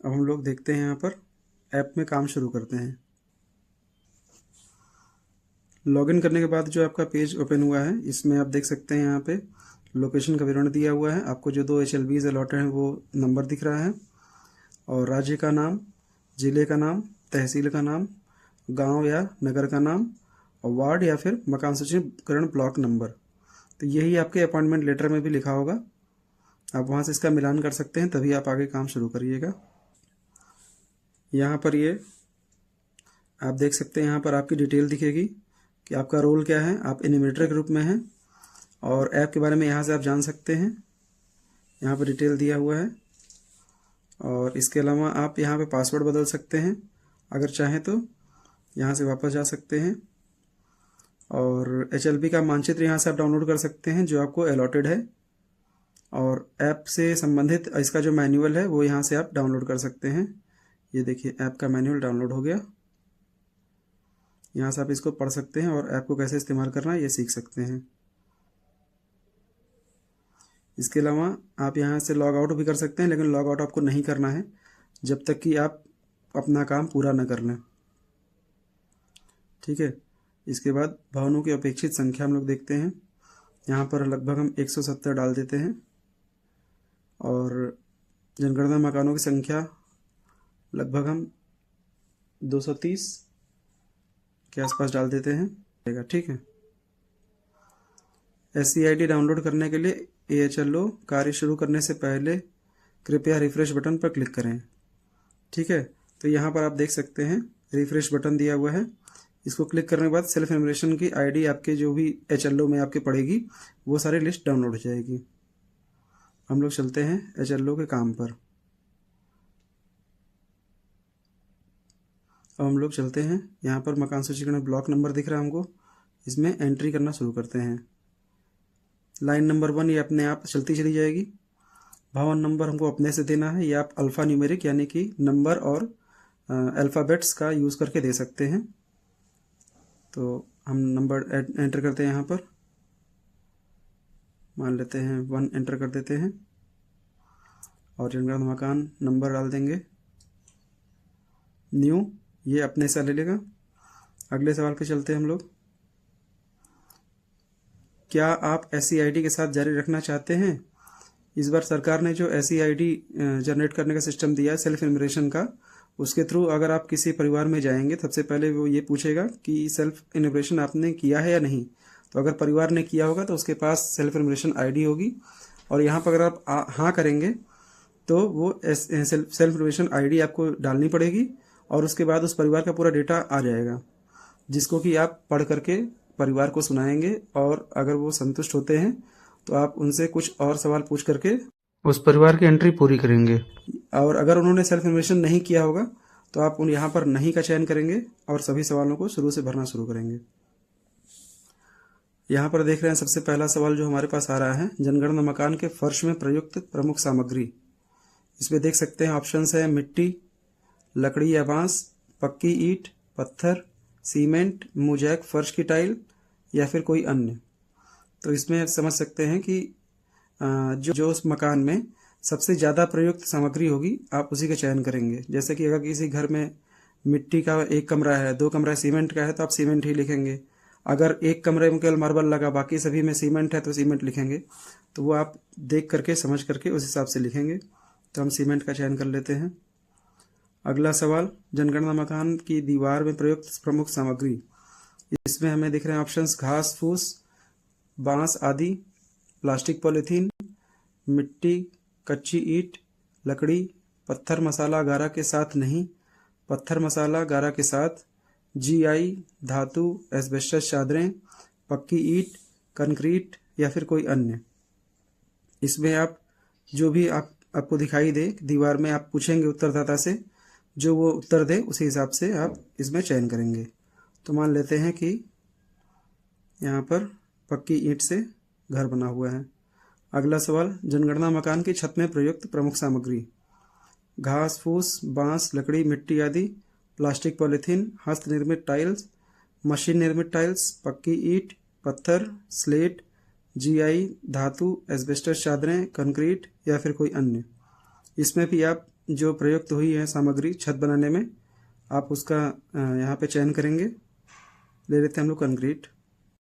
अब हम लोग देखते हैं यहाँ पर ऐप में काम शुरू करते हैं। लॉगिन करने के बाद जो आपका पेज ओपन हुआ है, इसमें आप देख सकते हैं यहाँ पे लोकेशन का विवरण दिया हुआ है। आपको जो 2 HLBs अलॉटेड हैं वो नंबर दिख रहा है, और राज्य का नाम, ज़िले का नाम, तहसील का नाम, गांव या नगर का नाम, और वार्ड या फिर मकान सूचीकरण ब्लॉक नंबर। तो यही आपके अपॉइंटमेंट लेटर में भी लिखा होगा। आप वहाँ से इसका मिलान कर सकते हैं, तभी आप आगे काम शुरू करिएगा। यहाँ पर ये आप देख सकते हैं, यहाँ पर आपकी डिटेल दिखेगी कि आपका रोल क्या है। आप एनिमेटर के रूप में हैं, और ऐप के बारे में यहाँ से आप जान सकते हैं। यहाँ पर डिटेल दिया हुआ है, और इसके अलावा आप यहाँ पे पासवर्ड बदल सकते हैं अगर चाहें तो। यहाँ से वापस जा सकते हैं, और HLB का मानचित्र यहाँ से आप डाउनलोड कर सकते हैं जो आपको अलॉटेड है, और ऐप से संबंधित इसका जो मैनुअल है वो यहाँ से आप डाउनलोड कर सकते हैं। ये देखिए, ऐप का मैनुअल डाउनलोड हो गया। यहाँ से आप इसको पढ़ सकते हैं और ऐप को कैसे इस्तेमाल करना है ये सीख सकते हैं। इसके अलावा आप यहाँ से लॉग आउट भी कर सकते हैं, लेकिन लॉग आउट आपको नहीं करना है जब तक कि आप अपना काम पूरा न कर लें। ठीक है। इसके बाद भवनों की अपेक्षित संख्या हम लोग देखते हैं। यहाँ पर लगभग हम 170 डाल देते हैं, और जनगणना मकानों की संख्या लगभग हम 230 के आसपास डाल देते हैं। ठीक है। SCID डाउनलोड करने के लिए AHLO कार्य शुरू करने से पहले कृपया रिफ्रेश बटन पर क्लिक करें। ठीक है। तो यहाँ पर आप देख सकते हैं रिफ्रेश बटन दिया हुआ है। इसको क्लिक करने के बाद सेल्फ इन्यूमरेशन की ID आपके जो भी HLO में आपके पड़ेगी वो सारी लिस्ट डाउनलोड हो जाएगी। हम लोग चलते हैं HLO के काम पर। अब हम लोग चलते हैं, यहाँ पर मकान सूचीकरण ब्लॉक नंबर दिख रहा है हमको, इसमें एंट्री करना शुरू करते हैं। लाइन नंबर 1 ये अपने आप चलती चली जाएगी। भवन नंबर हमको अपने से देना है, ये आप अल्फ़ा न्यूमेरिक यानी कि नंबर और अल्फ़ाबेट्स का यूज़ करके दे सकते हैं। तो हम नंबर एंटर करते हैं, यहाँ पर मान लेते हैं 1 एंटर कर देते हैं, और जनगणना मकान नंबर डाल देंगे न्यू, ये अपने से ले लेगा। अगले सवाल पे चलते हैं हम लोग। क्या आप SCID के साथ जारी रखना चाहते हैं? इस बार सरकार ने जो SCID जनरेट करने का सिस्टम दिया है सेल्फ इन्यूमरेशन का, उसके थ्रू अगर आप किसी परिवार में जाएंगे, सबसे पहले वो ये पूछेगा कि सेल्फ इन्यूमरेशन आपने किया है या नहीं। तो अगर परिवार ने किया होगा तो उसके पास सेल्फ इन्यूमरेशन ID होगी, और यहाँ पर अगर आप हाँ करेंगे तो वो सेल्फ इन्यूमरेशन ID आपको डालनी पड़ेगी, और उसके बाद उस परिवार का पूरा डेटा आ जाएगा, जिसको कि आप पढ़ करके परिवार को सुनाएंगे, और अगर वो संतुष्ट होते हैं तो आप उनसे कुछ और सवाल पूछ करके उस परिवार की एंट्री पूरी करेंगे। और अगर उन्होंने सेल्फ इन्फॉर्मेशन नहीं किया होगा तो आप उन यहाँ पर नहीं का चयन करेंगे और सभी सवालों को शुरू से भरना शुरू करेंगे। यहाँ पर देख रहे हैं सबसे पहला सवाल जो हमारे पास आ रहा है, जनगणना मकान के फर्श में प्रयुक्त प्रमुख सामग्री। इसमें देख सकते हैं ऑप्शंस है मिट्टी, लकड़ी या बांस, पक्की ईंट, पत्थर, सीमेंट, मोज़ेक फर्श की टाइल, या फिर कोई अन्य। तो इसमें समझ सकते हैं कि जो उस मकान में सबसे ज़्यादा प्रयुक्त सामग्री होगी आप उसी का चयन करेंगे। जैसे कि अगर किसी घर में मिट्टी का 1 कमरा है, 2 कमरा सीमेंट का है तो आप सीमेंट ही लिखेंगे। अगर 1 कमरे में केवल मार्बल लगा, बाकी सभी में सीमेंट है तो सीमेंट लिखेंगे। तो वो आप देख करके समझ करके उस हिसाब से लिखेंगे। तो हम सीमेंट का चयन कर लेते हैं। अगला सवाल, जनगणना मकान की दीवार में प्रयुक्त प्रमुख सामग्री। इसमें हमें दिख रहे हैं ऑप्शंस घास फूस, बांस आदि, प्लास्टिक पॉलीथीन, मिट्टी, कच्ची ईंट, लकड़ी, पत्थर मसाला गारा के साथ नहीं, पत्थर मसाला गारा के साथ, GI, धातु, एस्बेस्टस चादरें, पक्की ईंट, कंक्रीट, या फिर कोई अन्य। इसमें आप जो भी आपको दिखाई दे दीवार में आप पूछेंगे उत्तरदाता से, जो वो उत्तर दे उसी हिसाब से आप इसमें चयन करेंगे। तो मान लेते हैं कि यहाँ पर पक्की ईंट से घर बना हुआ है। अगला सवाल, जनगणना मकान की छत में प्रयुक्त प्रमुख सामग्री। घास फूस, बांस, लकड़ी, मिट्टी आदि, प्लास्टिक पॉलीथीन, हस्त निर्मित टाइल्स, मशीन निर्मित टाइल्स, पक्की ईंट, पत्थर, स्लेट, GI, धातु, एस्बेस्टस चादरें, कंक्रीट, या फिर कोई अन्य। इसमें भी आप जो प्रयुक्त हुई है सामग्री छत बनाने में, आप उसका यहाँ पे चयन करेंगे। ले लेते हैं हम लोग कंक्रीट।